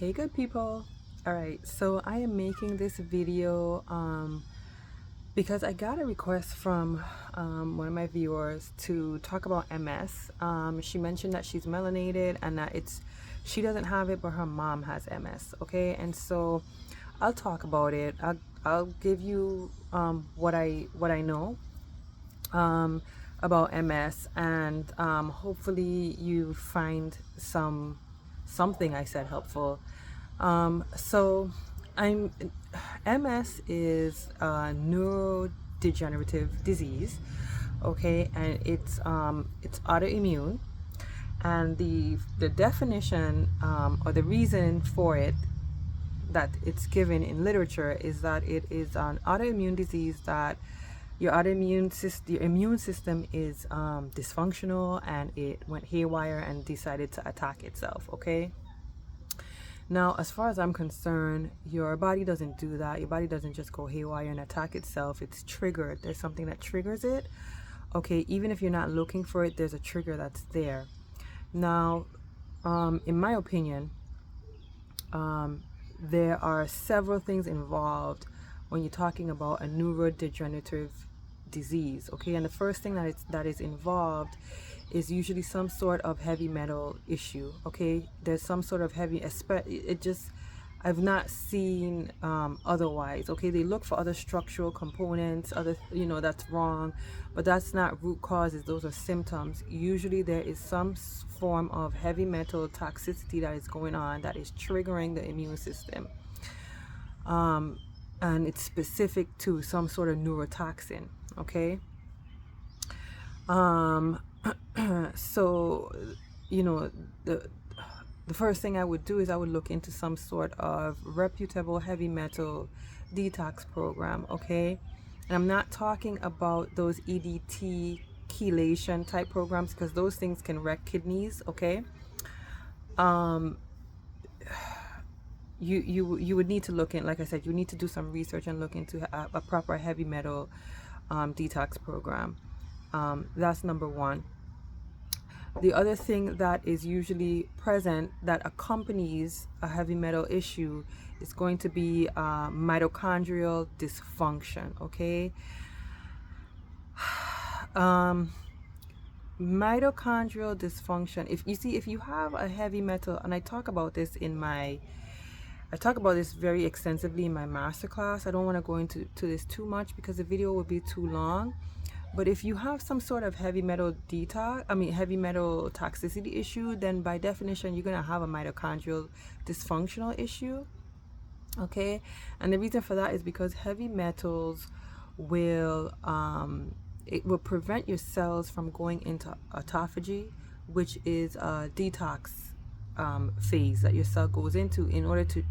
Hey good people. All right, so I am making this video because I got a request from one of my viewers to talk about MS. She mentioned that she's melanated and that she doesn't have it, but her mom has MS. Okay, and so I'll talk about it. I'll give you what I know about MS, and hopefully you find something I said helpful. So I'm MS is a neurodegenerative disease, okay, and it's autoimmune, and the definition or the reason for it that it's given in literature is that it is an autoimmune disease that your immune system is dysfunctional, and it went haywire and decided to attack itself. Okay. Now, as far as I'm concerned, your body doesn't do that. Your body doesn't just go haywire and attack itself. It's triggered. There's something that triggers it. Okay, even if you're not looking for it, there's a trigger that's there. Now, in my opinion, there are several things involved when you're talking about a neurodegenerative disease. Okay, and the first thing that is involved is usually some sort of heavy metal issue. Okay, there's some sort of I've not seen otherwise. Okay, they look for other structural components, that's wrong, but that's not root causes. Those are symptoms. Usually there is some form of heavy metal toxicity that is going on that is triggering the immune system, and it's specific to some sort of neurotoxin. Okay. So the first thing I would do is I would look into some sort of reputable heavy metal detox program. Okay, and I'm not talking about those EDT chelation type programs, because those things can wreck kidneys. Okay. You would need to look in, like I said, you need to do some research and look into a proper heavy metal detox program. That's number one. The other thing that is usually present that accompanies a heavy metal issue is going to be mitochondrial dysfunction. Okay. Mitochondrial dysfunction, if you have a heavy metal, and I talk about this very extensively in my masterclass. I don't want to go into this too much because the video would be too long. But if you have some sort of heavy metal toxicity issue, then by definition, you're going to have a mitochondrial dysfunctional issue. Okay. And the reason for that is because heavy metals it will prevent your cells from going into autophagy, which is a detox phase that your cell goes into in order to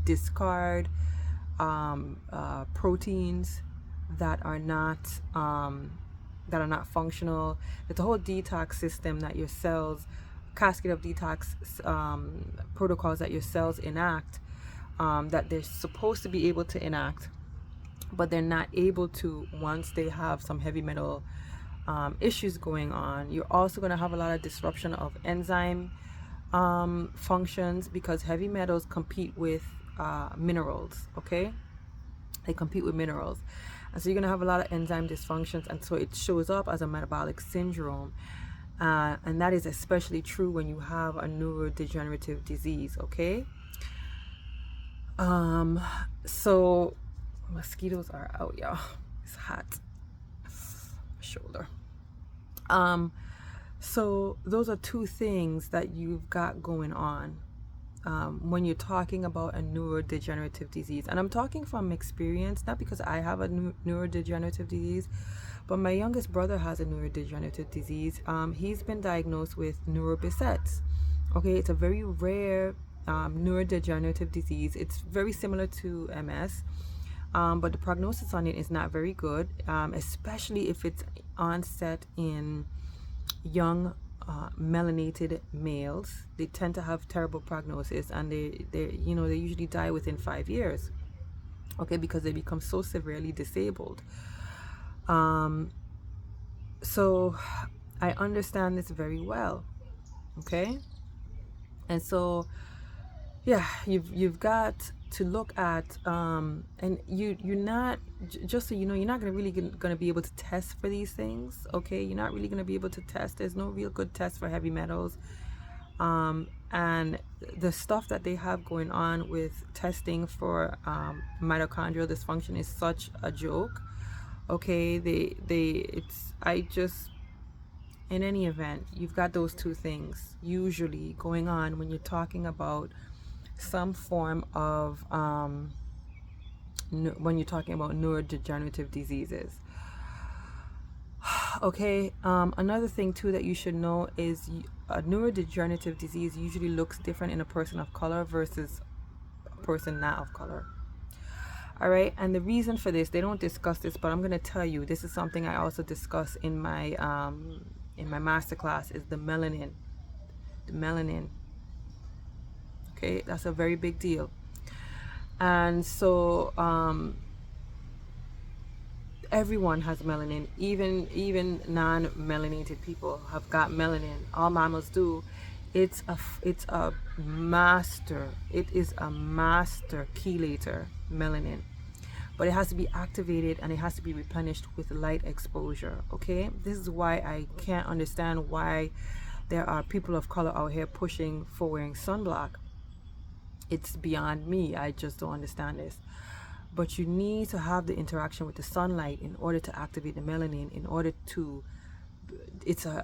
discard proteins that are not functional. It's a whole detox system that your cells, cascade of detox protocols that your cells enact, that they're supposed to be able to enact, but they're not able to once they have some heavy metal issues going on. You're also going to have a lot of disruption of enzyme functions, because heavy metals compete with minerals. Okay, they compete with minerals, and so you're going to have a lot of enzyme dysfunctions, and so it shows up as a metabolic syndrome, and that is especially true when you have a neurodegenerative disease. Okay. So mosquitoes are out, y'all. It's hot. My shoulder. So those are two things that you've got going on when you're talking about a neurodegenerative disease. And I'm talking from experience, not because I have a neurodegenerative disease, but my youngest brother has a neurodegenerative disease. He's been diagnosed with neurobesets. Okay, it's a very rare neurodegenerative disease. It's very similar to MS, but the prognosis on it is not very good, especially if it's onset in young melanated males. They tend to have terrible prognosis, and they usually die within 5 years. Okay, because they become so severely disabled. So I understand this very well. Okay, and so yeah, you've got to look at and you're not just so you know, you're not gonna be able to test for these things. Okay, you're not really gonna be able to test. There's no real good test for heavy metals. And the stuff that they have going on with testing for mitochondrial dysfunction is such a joke. Okay, it's I just in any event, you've got those two things usually going on when you're talking about some form of when you're talking about neurodegenerative diseases. Okay, another thing too that you should know is a neurodegenerative disease usually looks different in a person of color versus a person not of color. All right, and the reason for this, they don't discuss this, but I'm going to tell you, this is something I also discuss in my masterclass, is the melanin. The melanin. Okay, that's a very big deal. And so everyone has melanin, even non-melanated people have got melanin. All mammals do. It's a master, it is a master chelator, melanin, but it has to be activated and it has to be replenished with light exposure. Okay, this is why I can't understand why there are people of color out here pushing for wearing sunblock. It's beyond me. I just don't understand this. But you need to have the interaction with the sunlight in order to activate the melanin, in order to,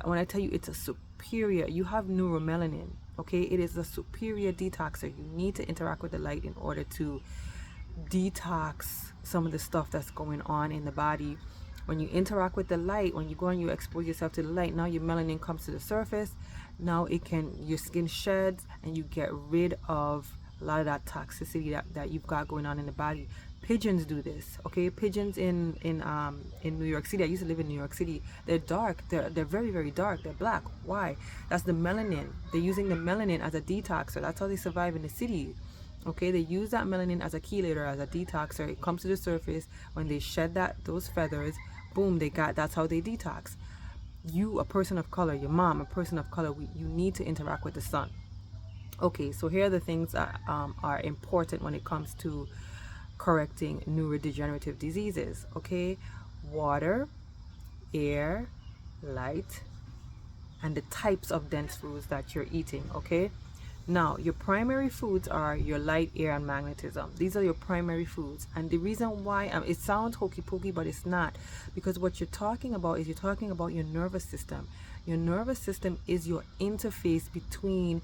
when I tell you it's a superior, you have neuromelanin, okay? It is a superior detoxer. You need to interact with the light in order to detox some of the stuff that's going on in the body. When you interact with the light, when you go and you expose yourself to the light, now your melanin comes to the surface. Now your skin sheds and you get rid of a lot of that toxicity that you've got going on in the body. Pigeons do this, okay? Pigeons in New York City. I used to live in New York City. They're dark. They're very, very dark. They're black. Why? That's the melanin. They're using the melanin as a detoxer. That's how they survive in the city. Okay, they use that melanin as a chelator, as a detoxer. It comes to the surface when they shed those feathers. Boom, that's how they detox. You, a person of color, your mom, a person of color, you need to interact with the sun. Okay, so here are the things that are important when it comes to correcting neurodegenerative diseases. Okay, water, air, light, and the types of dense foods that you're eating. Okay, now your primary foods are your light, air, and magnetism. These are your primary foods, and the reason why it sounds hokey pokey, but it's not, because what you're talking about is you're talking about your nervous system. Your nervous system is your interface between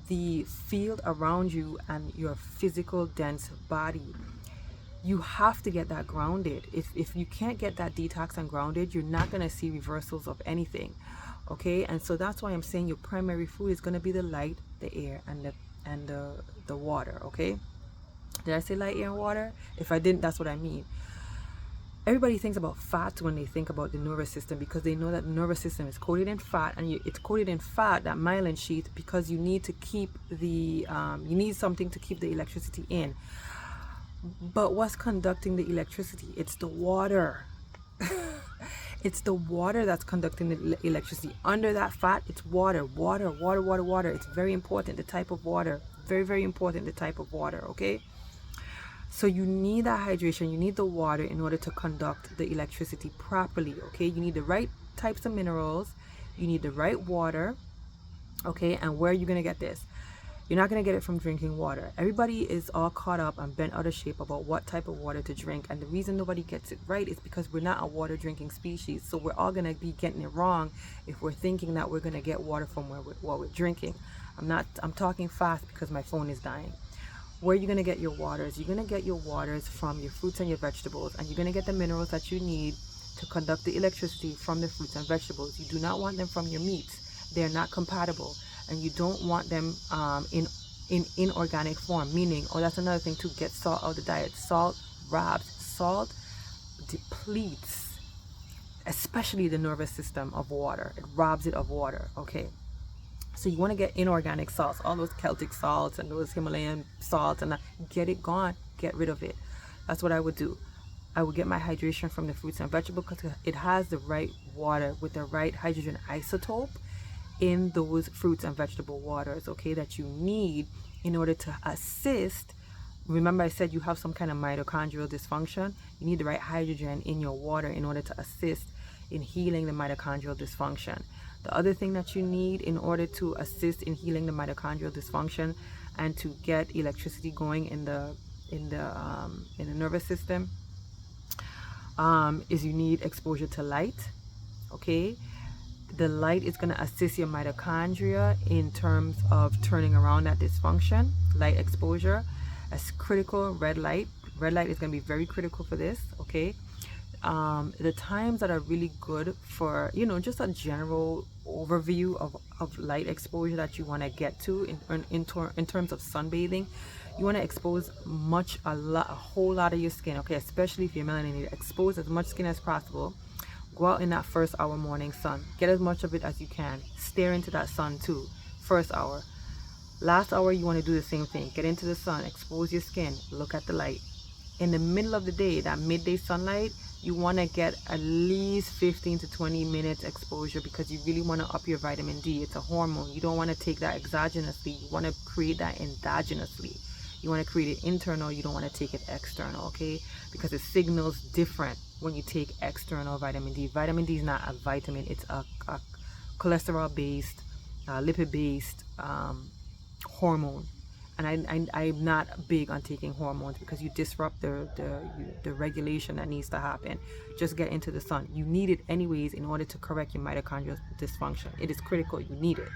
the field around you and your physical dense body. You have to get that grounded. If you can't get that detox and grounded, you're not going to see reversals of anything. Okay, and so that's why I'm saying your primary food is going to be the light, the air, and the water. Okay, did I say light, air, and water? If I didn't, that's what I mean. Everybody thinks about fat when they think about the nervous system, because they know that the nervous system is coated in fat, and it's coated in fat, that myelin sheath, because you need to keep you need something to keep the electricity in. But what's conducting the electricity? It's the water. It's the water that's conducting the electricity. Under that fat, it's water. It's very important, the type of water. Very, very important, the type of water, okay? So you need that hydration. You need the water in order to conduct the electricity properly, okay? You need the right types of minerals. You need the right water, okay? And where are you going to get this? You're not going to get it from drinking water. Everybody is all caught up and bent out of shape about what type of water to drink. And the reason nobody gets it right is because we're not a water drinking species. So we're all going to be getting it wrong if we're thinking that we're going to get water from what we're drinking. I'm talking fast because my phone is dying. Where are you going to get your waters? You're going to get your waters from your fruits and your vegetables. And you're going to get the minerals that you need to conduct the electricity from the fruits and vegetables. You do not want them from your meats. They're not compatible. And you don't want them in inorganic form, meaning, that's another thing to get salt out of the diet. Salt depletes, especially the nervous system, of water. It robs it of water, okay? So you want to get inorganic salts, all those Celtic salts and those Himalayan salts, and get it gone, get rid of it. That's what I would do. I would get my hydration from the fruits and vegetables because it has the right water with the right hydrogen isotope. in those fruits and vegetable waters, okay, that you need in order to assist. Remember, I said you have some kind of mitochondrial dysfunction. You need the right hydrogen in your water in order to assist in healing the mitochondrial dysfunction. The other thing that you need in order to assist in healing the mitochondrial dysfunction and to get electricity going in the nervous system is you need exposure to light. Okay, the light is going to assist your mitochondria in terms of turning around that dysfunction. Light exposure is critical. Red light is going to be very critical for this. Okay, the times that are really good for, just a general overview of light exposure that you want to get to in terms of sunbathing. You want to expose a whole lot of your skin, okay, especially if you're melanated. Expose as much skin as possible. Go out in that first hour morning sun. Get as much of it as you can. Stare into that sun too. First hour. Last hour, you want to do the same thing. Get into the sun. Expose your skin. Look at the light. In the middle of the day, that midday sunlight, you want to get at least 15 to 20 minutes exposure because you really want to up your vitamin D. It's a hormone. You don't want to take that exogenously. You want to create that endogenously. You want to create it internal. You don't want to take it external, okay? Because it signals different when you take external vitamin D. Vitamin D is not a vitamin. It's a cholesterol-based, lipid-based hormone. And I'm not big on taking hormones because you disrupt the regulation that needs to happen. Just get into the sun. You need it anyways in order to correct your mitochondrial dysfunction. It is critical. You need it.